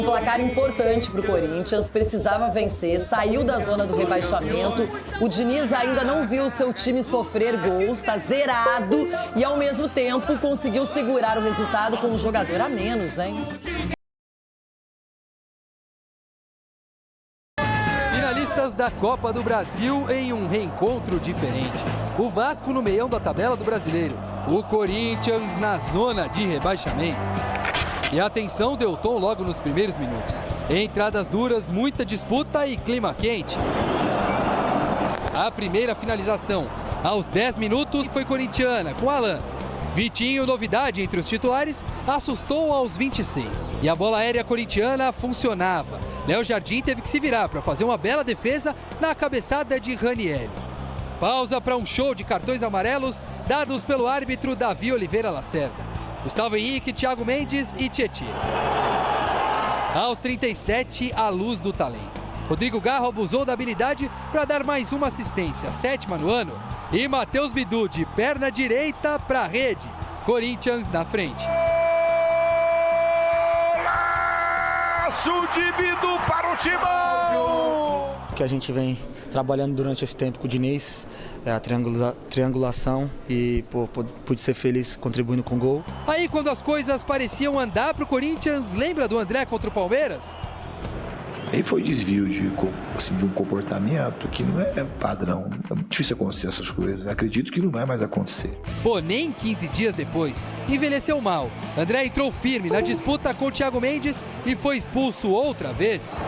Um placar importante para o Corinthians, precisava vencer, saiu da zona do rebaixamento. O Diniz ainda não viu o seu time sofrer gols, está zerado e ao mesmo tempo conseguiu segurar o resultado com um jogador a menos, hein? Finalistas da Copa do Brasil em um reencontro diferente. O Vasco no meião da tabela do Brasileiro, o Corinthians na zona de rebaixamento. E a tensão deu tom logo nos primeiros minutos. Entradas duras, muita disputa e clima quente. A primeira finalização, aos 10 minutos, foi corintiana, com Alan. Vitinho, novidade entre os titulares, assustou aos 26. E a bola aérea corintiana funcionava. Léo Jardim teve que se virar para fazer uma bela defesa na cabeçada de Ranieri. Pausa para um show de cartões amarelos dados pelo árbitro Davi Oliveira Lacerda. Gustavo Henrique, Thiago Mendes e Tietê. Aos 37, a luz do talento. Rodrigo Garro abusou da habilidade para dar mais uma assistência, 7ª no ano. E Matheus Bidu, de perna direita para a rede. Corinthians na frente. Golaço de Bidu para o Timão! Que a gente vem trabalhando durante esse tempo com o Diniz, a triangulação e pude ser feliz contribuindo com o gol. Aí quando as coisas pareciam andar para o Corinthians, lembra do André contra o Palmeiras? Aí foi desvio de um comportamento que não é padrão. É muito difícil acontecer essas coisas. Acredito que não vai mais acontecer. Pô, nem 15 dias depois, envelheceu mal. André entrou firme na disputa com o Thiago Mendes e foi expulso outra vez.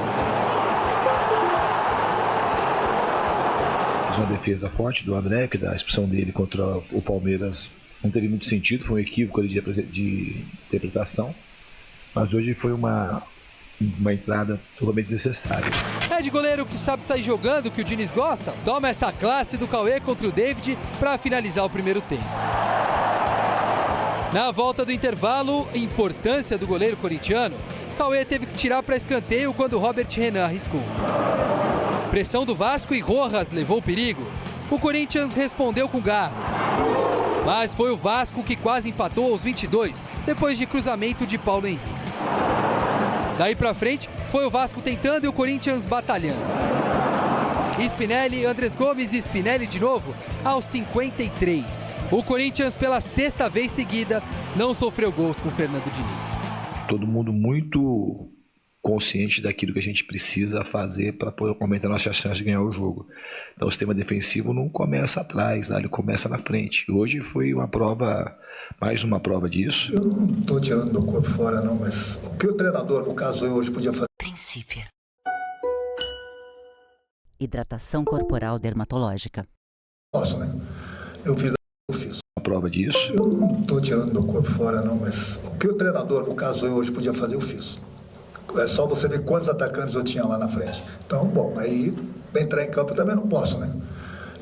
Uma defesa forte do André, que da expulsão dele contra o Palmeiras não teve muito sentido, foi um equívoco ali de interpretação. Mas hoje foi uma entrada totalmente desnecessária. É de goleiro que sabe sair jogando, que o Diniz gosta. Toma essa classe do Cauê contra o David para finalizar o primeiro tempo. Na volta do intervalo, importância do goleiro corintiano, Cauê teve que tirar para escanteio quando Robert Renan arriscou. Pressão do Vasco e Rojas levou o perigo. O Corinthians respondeu com garra. Mas foi o Vasco que quase empatou aos 22, depois de cruzamento de Paulo Henrique. Daí pra frente, foi o Vasco tentando e o Corinthians batalhando. Spinelli, Andrés Gomes e Spinelli de novo, aos 53. O Corinthians, pela 6ª vez seguida, não sofreu gols com Fernando Diniz. Todo mundo muito consciente daquilo que a gente precisa fazer para poder aumentar a nossa chance de ganhar o jogo. Então o sistema defensivo não começa atrás, ele começa na frente. Hoje foi uma prova, mais uma prova disso. Eu não estou tirando meu corpo fora não, mas o que o treinador, no caso eu hoje, podia fazer? Princípio. Hidratação corporal dermatológica. Posso, né? Eu fiz. Uma prova disso. Eu não estou tirando meu corpo fora não, mas o que o treinador, no caso eu hoje, podia fazer, eu fiz. É só você ver quantos atacantes eu tinha lá na frente. Então, bom, aí entrar em campo eu também não posso, né?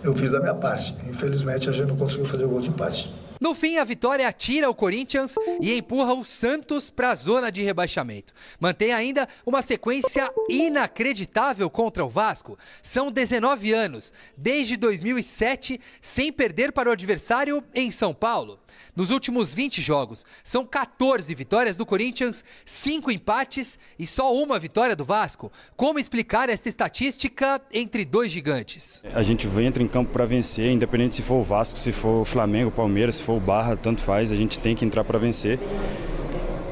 Eu fiz a minha parte. Infelizmente, a gente não conseguiu fazer o gol de empate. No fim, a vitória atira o Corinthians e empurra o Santos para a zona de rebaixamento. Mantém ainda uma sequência inacreditável contra o Vasco. São 19 anos, desde 2007, sem perder para o adversário em São Paulo. Nos últimos 20 jogos, são 14 vitórias do Corinthians, 5 empates e só uma vitória do Vasco. Como explicar esta estatística entre dois gigantes? A gente entra em campo para vencer, independente se for o Vasco, se for o Flamengo, o Palmeiras, se for o Barra, tanto faz, a gente tem que entrar para vencer.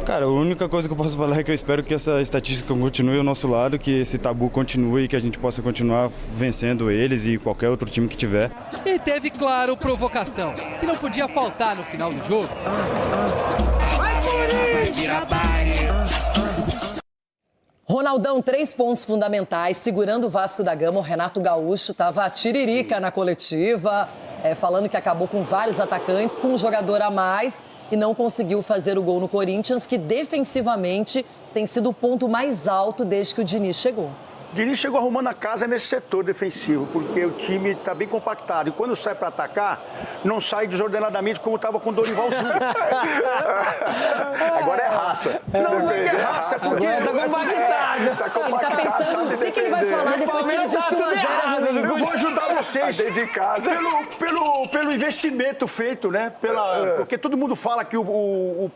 Cara, a única coisa que eu posso falar é que eu espero que essa estatística continue ao nosso lado, que esse tabu continue e que a gente possa continuar vencendo eles e qualquer outro time que tiver. E teve, claro, provocação, que não podia faltar no final do jogo. Ronaldão, 3 pontos fundamentais, segurando o Vasco da Gama. O Renato Gaúcho estava a tiririca na coletiva, falando que acabou com vários atacantes, com um jogador a mais e não conseguiu fazer o gol no Corinthians, que defensivamente tem sido o ponto mais alto desde que o Diniz chegou. O Diniz chegou arrumando a casa nesse setor defensivo, porque o time está bem compactado. E quando sai para atacar, não sai desordenadamente como estava com o Dorival Júnior. Agora é raça. Não é que é raça, é porque está compactado. Ele está pensando o que ele vai falar depois que ele diz que o 1 a 0 é ruim. Eu vou ajudar vocês, de casa. pelo investimento feito, né? Porque todo mundo fala que o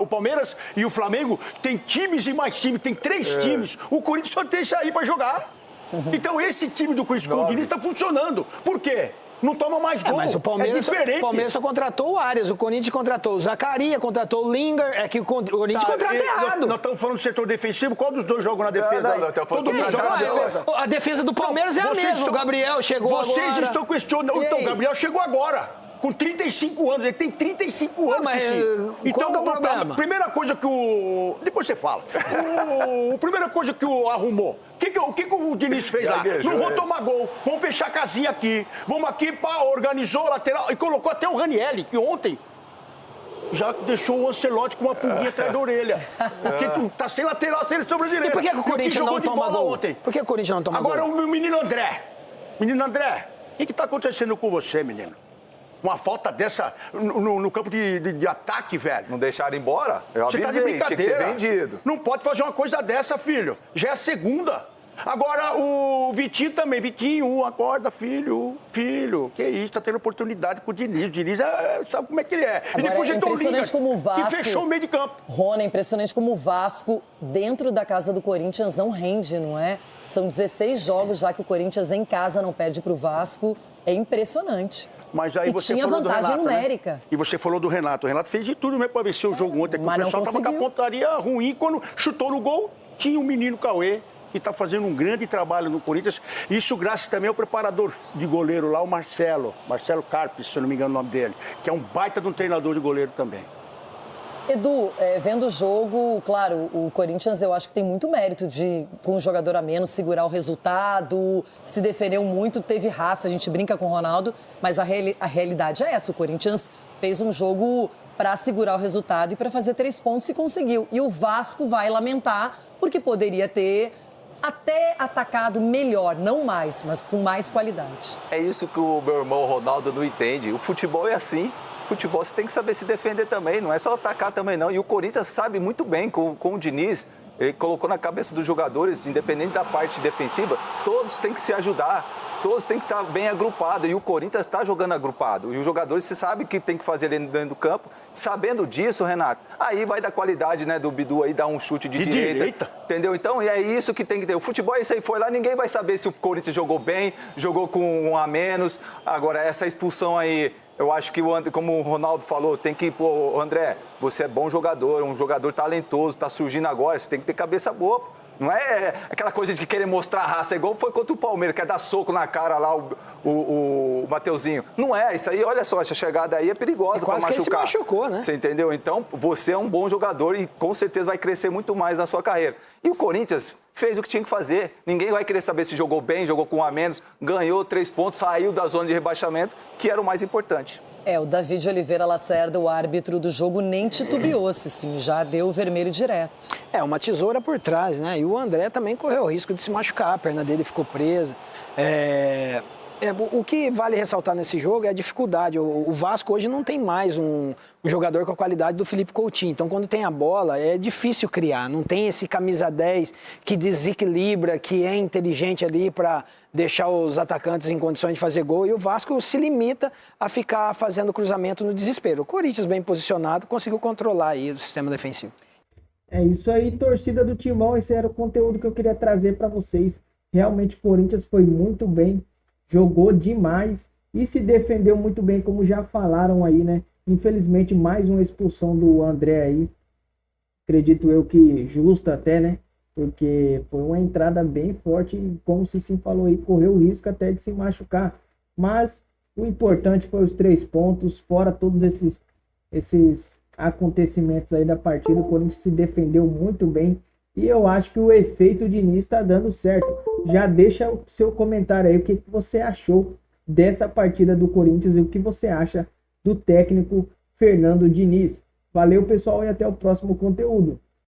Palmeiras e o Flamengo tem times e mais times, tem 3 times. O Corinthians só tem isso aí pra jogar. Então esse time do Corinthians com o Diniz tá funcionando. Por quê? Não toma mais gol. Mas o Palmeiras, diferente. O Palmeiras só contratou o Arias, o Corinthians contratou o Zacarias, contratou o Linger. É que o Corinthians contrata errado. Nós estamos falando do setor defensivo. Qual dos dois jogam na defesa? Todo mundo joga na defesa. A defesa do Palmeiras é a mesma. O Gabriel chegou agora. Vocês estão questionando. Então, o Gabriel chegou agora. Com 35 anos, ele tem 35 anos. Mas, então, qual é o problema? A primeira coisa que o... Depois você fala. A primeira coisa que o arrumou. O que o Diniz fez lá? Não vou tomar gol. Vamos fechar a casinha aqui. Vamos aqui, organizou a lateral. E colocou até o Ranieri, que ontem já deixou o Ancelotti com uma pulguinha atrás da orelha. Porque tu tá sem lateral, a seleção brasileira. E por que o Corinthians não toma gol ontem? Por que o Corinthians não toma gol? Agora, o menino André. Menino André, o que tá acontecendo com você, menino? Uma falta dessa no campo de ataque, velho. Não deixaram embora? Eu avisei, você tá de brincadeira. tinha que ter vendido. Não pode fazer uma coisa dessa, filho. Já é a segunda. Agora, o Vitinho também. Vitinho, acorda, filho. Filho, que isso, tá tendo oportunidade com o Diniz. O Diniz sabe como é que ele é. Agora, e depois é impressionante como o Vasco... que fechou o meio de campo. Rony, é impressionante como o Vasco, dentro da casa do Corinthians, não rende, não é? São 16 jogos já que o Corinthians em casa não perde pro Vasco. É impressionante. Mas aí e você tinha falou vantagem do Renato, numérica. Né? E você falou do Renato. O Renato fez de tudo mesmo para vencer o jogo ontem. Que o pessoal estava com a pontaria ruim. Quando chutou no gol, tinha o menino Cauê, que está fazendo um grande trabalho no Corinthians. Isso graças também ao preparador de goleiro lá, o Marcelo Carpes, se eu não me engano o nome dele, que é um baita de um treinador de goleiro também. Edu, vendo o jogo, claro, o Corinthians eu acho que tem muito mérito de, com um jogador a menos, segurar o resultado, se defendeu muito, teve raça, a gente brinca com o Ronaldo, mas a realidade é essa, o Corinthians fez um jogo para segurar o resultado e para fazer 3 pontos e conseguiu. E o Vasco vai lamentar, porque poderia ter até atacado melhor, não mais, mas com mais qualidade. É isso que o meu irmão Ronaldo não entende. O futebol é assim. Futebol você tem que saber se defender também, não é só atacar também não. E o Corinthians sabe muito bem com o Diniz, ele colocou na cabeça dos jogadores, independente da parte defensiva, todos têm que se ajudar, todos têm que estar bem agrupados. E o Corinthians está jogando agrupado. E os jogadores, você sabe o que tem que fazer dentro do campo. Sabendo disso, Renato, aí vai da qualidade, né, do Bidu aí, dar um chute de direita. Entendeu? Então, é isso que tem que ter. O futebol é isso aí, foi lá, ninguém vai saber se o Corinthians jogou bem, jogou com um a menos. Agora, essa expulsão aí... Eu acho que, como o Ronaldo falou, tem que... Pô, André, você é bom jogador, um jogador talentoso, tá surgindo agora, você tem que ter cabeça boa. Não é aquela coisa de querer mostrar raça, igual foi contra o Palmeiras, quer dar soco na cara lá, o Mateuzinho. Não é, isso aí, olha só, essa chegada aí é perigosa para machucar. Quase que ele se machucou, né? Você entendeu? Então, você é um bom jogador e com certeza vai crescer muito mais na sua carreira. E o Corinthians fez o que tinha que fazer. Ninguém vai querer saber se jogou bem, jogou com um a menos, ganhou 3 pontos, saiu da zona de rebaixamento, que era o mais importante. O David Oliveira Lacerda, o árbitro do jogo, nem titubeou-se, sim, já deu o vermelho direto. Uma tesoura por trás, né? E o André também correu o risco de se machucar, a perna dele ficou presa. O que vale ressaltar nesse jogo é a dificuldade. O Vasco hoje não tem mais um jogador com a qualidade do Felipe Coutinho. Então, quando tem a bola, é difícil criar. Não tem esse camisa 10 que desequilibra, que é inteligente ali para deixar os atacantes em condições de fazer gol. E o Vasco se limita a ficar fazendo cruzamento no desespero. O Corinthians, bem posicionado, conseguiu controlar aí o sistema defensivo. É isso aí, torcida do Timão. Esse era o conteúdo que eu queria trazer para vocês. Realmente, o Corinthians foi muito bem. Jogou demais e se defendeu muito bem, como já falaram aí, né? Infelizmente, mais uma expulsão do André aí. Acredito eu que justa até, né? Porque foi uma entrada bem forte e, como o Cicinho falou aí, correu o risco até de se machucar. Mas o importante foi os 3 pontos, fora todos esses acontecimentos aí da partida. O Corinthians se defendeu muito bem. E eu acho que o efeito Diniz está dando certo. Já deixa o seu comentário aí, o que você achou dessa partida do Corinthians e o que você acha do técnico Fernando Diniz. Valeu, pessoal, e até o próximo conteúdo.